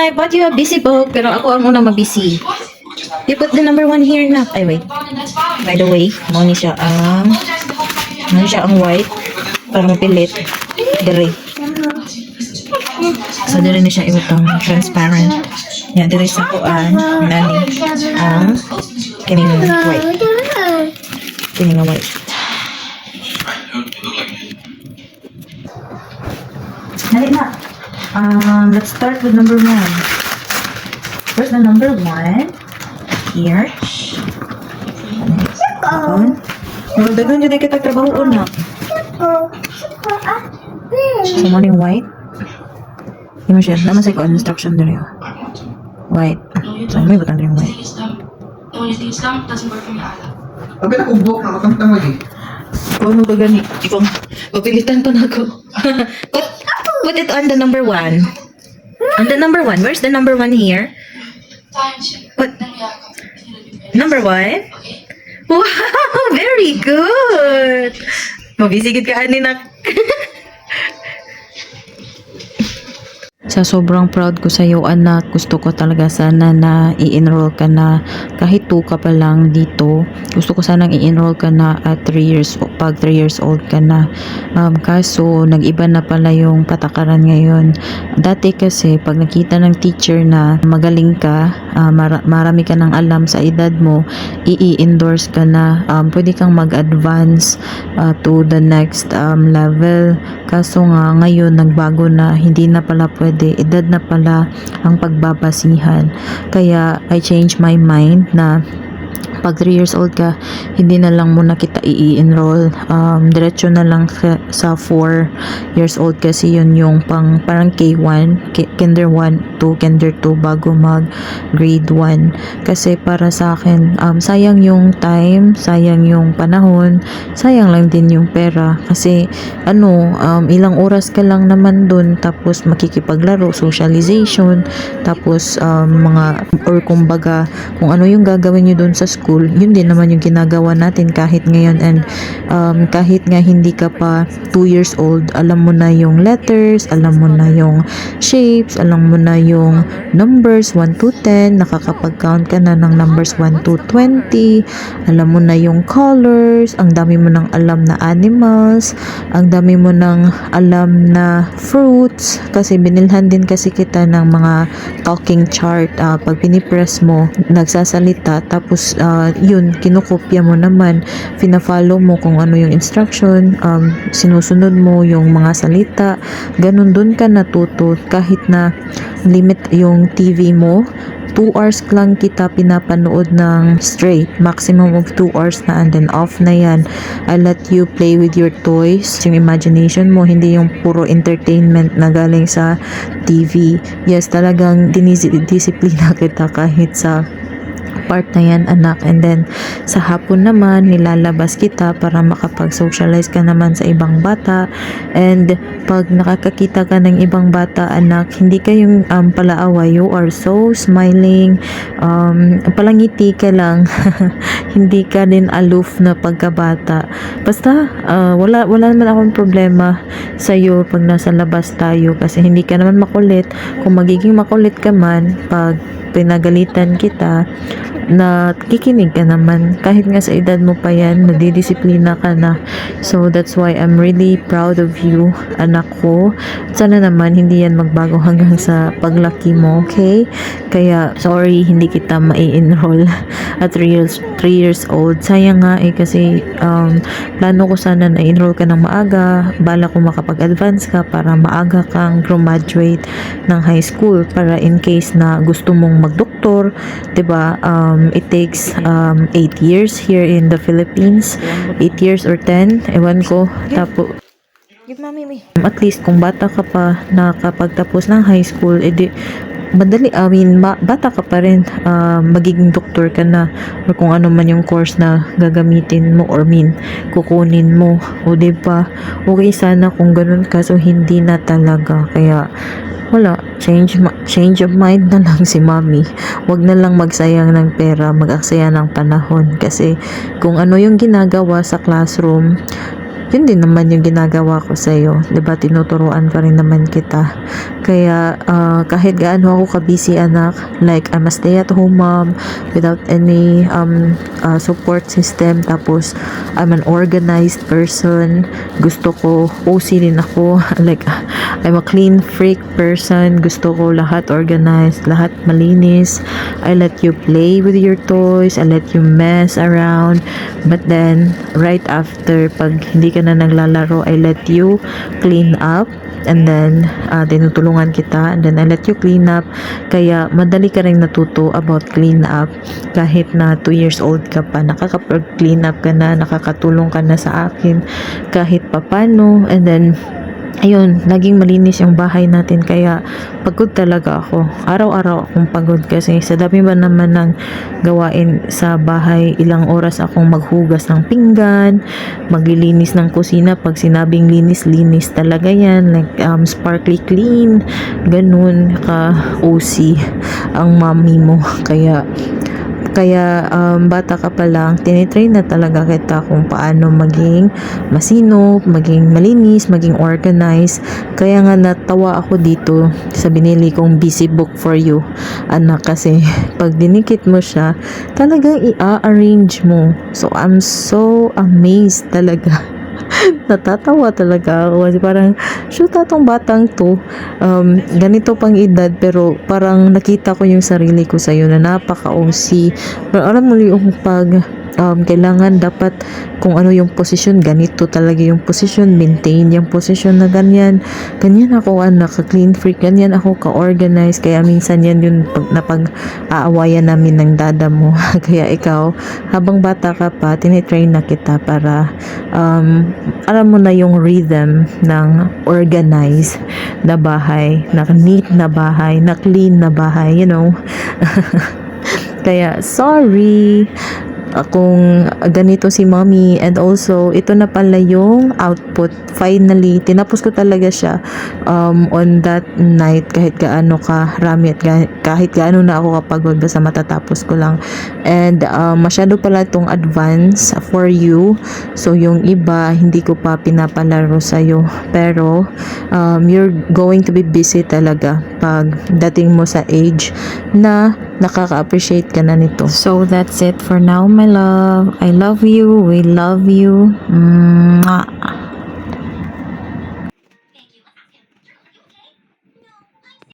I bought you a busy book, pero ako ang unang mabisi. You put the number 1 here na. Ay, wait. By the way, mo ni siya ang white para mapilit. Dire. So, dire ni siya ibutang transparent. Yeah, dire sa kuan. Nani. Ang kining white. Kining white. Dali na. Let's start with number 1. Where's the number 1? Here. Well, dagan dyan kita trabaho na. So, morning white. Yung siya, naman sa ikaw instruction din yun. White. So, may butang rin white. Sabi na kung buhok na katang lagi. Kung ano ba gani? Ikaw, papilitan pa na ako. Put it on the number 1. On the number 1. Where's the number 1 here? What? Number 1? Wow! Very good! Mabisigit ka, Aninak. Sa sobrang proud ko sa iyo, anak, gusto ko talaga sana na i-enroll ka na kahit 2 ka pa lang dito. Gusto ko sanang i-enroll ka na at 3 years, pag 3 years old ka na. Kaso, nag-iba na pala yung patakaran ngayon. Dati kasi, pag nakita ng teacher na magaling ka, marami ka ng alam sa edad mo, i-endorse ka na. Pwede kang mag-advance to the next level. Kaso nga, ngayon, nagbago na, hindi na pala pwede, edad na pala ang pagbabasihan. Kaya I changed my mind na pag 3 years old ka, hindi na lang muna kita i-enroll. Diretso na lang sa 4 years old kasi yun yung parang K1, Kinder 1 to Kinder 2 bago mag grade 1. Kasi para sa akin, sayang yung time, sayang yung panahon, sayang lang din yung pera. Kasi ilang oras ka lang naman dun, tapos makikipaglaro, socialization, tapos kumbaga, kung ano yung gagawin nyo dun sa school, yun din naman yung ginagawa natin kahit ngayon. And kahit nga hindi ka pa 2 years old, alam mo na yung letters, alam mo na yung shapes, alam mo na yung numbers 1 to 10, nakakapag-count ka na ng numbers 1 to 20, alam mo na yung colors, ang dami mo nang alam na animals, ang dami mo nang alam na fruits, kasi binilhan din kasi kita ng mga talking chart. Pag pinipress mo, nagsasalita, tapos yun, kinukopya mo naman, fina-follow mo kung ano yung instruction, sinusunod mo yung mga salita, ganun, dun ka natuto. Kahit na limit yung TV mo, 2 hours lang kita pinapanood ng straight, maximum of 2 hours na, and then off na yan. I let you play with your toys, yung imagination mo, hindi yung puro entertainment na galing sa TV. Yes, talagang dinidisiplina kita kahit sa part na yan, anak. And then sa hapon naman, nilalabas kita para makapag-socialize ka naman sa ibang bata. And pag nakakakita ka ng ibang bata, anak, hindi ka yung palaaway. You are so smiling, palangiti ka lang. Hindi ka din aloof na pagkabata. Basta wala naman akong problema sa iyo pag nasa labas tayo, kasi hindi ka naman makulit. Kung magiging makulit ka man, pag pinagalitan kita, na kikinig ka naman kahit nga sa edad mo pa yan, nadidisiplina ka na. So that's why I'm really proud of you, anak ko. Sana naman hindi yan magbago hanggang sa paglaki mo, okay? Kaya sorry, hindi kita mai-enroll at 3 years old. Sayang nga kasi plano ko sana na enroll ka ng maaga, bala ko makapag-advance ka para maaga kang graduate ng high school, para in case na gusto mong magdoktor, 'di ba? It takes 8 years here in the Philippines, 8 years or 10, ewan ko. Tapos at least kung bata ka pa, nakapagtapos ng high school, edi madali, bata ka pa rin, magiging doktor ka na, or kung ano man yung course na gagamitin mo or kukunin mo, o diba? Okay sana kung ganun, kaso hindi na talaga. Kaya wala, change of mind na lang si mommy. Wag na lang magsayang ng pera, mag-aksaya ng panahon, kasi kung ano yung ginagawa sa classroom, yun din naman yung ginagawa ko sa'yo. 'Di ba tinuturuan ko rin naman kita. Kaya kahit gaano ako ka-busy anak, like I'm a stay-at-home mom without any support system, tapos I'm an organized person, gusto ko OC din ako like I'm a clean freak person, gusto ko lahat organized, lahat malinis. I let you play with your toys, I let you mess around, but then right after, pag hindi ka na naglalaro, I let you clean up, and then tinutulungan kita, and then I let you clean up. Kaya madali ka rin natuto about clean up kahit na 2 years old ka pa, nakakapag-clean up ka na, nakakatulong ka na sa akin kahit papano. And then ayun, naging malinis yung bahay natin, kaya pagod talaga ako. Araw-araw akong pagod kasi sa dami ba naman ng gawain sa bahay, ilang oras akong maghugas ng pinggan, maglilinis ng kusina. Pag sinabing linis, linis talaga yan. Like sparkly clean, ganun ka OC ang mami mo. Kaya bata ka pa lang, tinitrain na talaga kita kung paano maging masinop, maging malinis, maging organized. Kaya nga natawa ako dito sa binili kong busy book for you, anak, kasi pag dinikit mo siya, talagang i-arrange mo. So I'm so amazed talaga. Natatawa talaga ako kasi parang shoot, atong batang to ganito pang edad, pero parang nakita ko yung sarili ko sa'yo na napaka-OC. Pero alam mo yung pag kailangan dapat kung ano yung posisyon, ganito talaga yung posisyon, maintain yung posisyon na ganyan ako, anak, ka-clean freak, ganyan ako ka-organize. Kaya minsan yan yung napag-aawayan namin ng dada mo. Kaya ikaw, habang bata ka pa, tinitrain na kita para alam mo na yung rhythm ng organize na bahay, na neat na bahay, na clean na bahay, you know. Kaya sorry kung ganito si mommy. And also, ito na pala yung output. Finally, tinapos ko talaga siya on that night, kahit gaano ka rami at kahit gaano na ako kapagod, basta matatapos ko lang. And masyado pala itong advance for you, so yung iba hindi ko pa pinapalaro sa'yo, pero you're going to be busy talaga pag dating mo sa age na nakaka-appreciate ka na nito. So that's it for now, my love. I love you. We love you. Mwah.